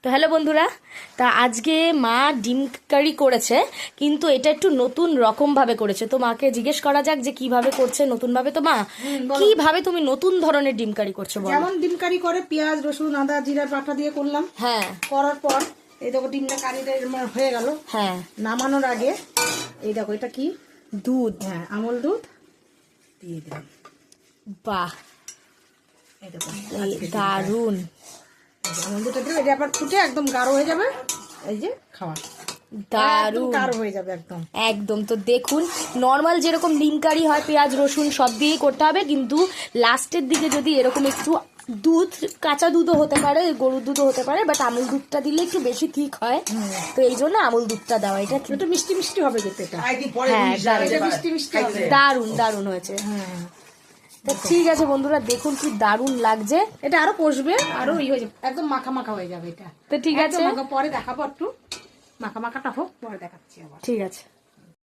তো হ্যালো বন্ধুরা, তা আজকে মা ডিম কারি করেছে, কিন্তু এটা একটু নতুন রকম ভাবে করেছে। তো মাকে জিজ্ঞেস করা যাক যে কিভাবে করছে নতুন ভাবে। তো মা, কিভাবে তুমি নতুন ধরনের ডিম কারি করছো বলো? যেমন ডিম কারি করে পেঁয়াজ রসুন আদা জিরা বাটা দিয়ে করলাম। হ্যাঁ করার পর এই দেখো ডিমটা কারিটা হয়ে গেল। হ্যাঁ, নামানোর আগে এই দেখো এটা কি দুধ। হ্যাঁ আমল দুধ দিয়ে দিলাম। বাহ, এই দেখো দারুন। আমল দুধটা দিলে এটা আবার ফুটে একদম গাঢ় হয়ে যাবে। এই যে খাওয়া দারুন, গাঢ় হয়ে যাবে একদম। একদম। তো দেখুন, নর্মাল যেরকম ডিম কারি হয় পেঁয়াজ রসুন সব দিয়েই করতে হবে, কিন্তু লাস্টের দিকে যদি এরকম একটু দুধ, কাঁচা দুধও হতে পারে, গরুর দুধও হতে পারে, বাট আমুল দুধটা দিলে একটু বেশি ঠিক হয়। তো এই জন্য আমুল দুধটা দেওয়া। এটা একটু মিষ্টি মিষ্টি হবে কিন্তু এটা। হ্যাঁ, এটা মিষ্টি মিষ্টি হবে। দারুন দারুন হয়েছে। হ্যাঁ তো ঠিক আছে বন্ধুরা, দেখুন কি দারুন লাগছে। এটা আরো কষবে, আরো হয়ে যাবে, একদম মাখা মাখা হয়ে যাবে এটা। তো ঠিক আছে, পরে দেখাবো, একটু মাখা মাখাটা হোক, পরে দেখাচ্ছি আবার। ঠিক আছে।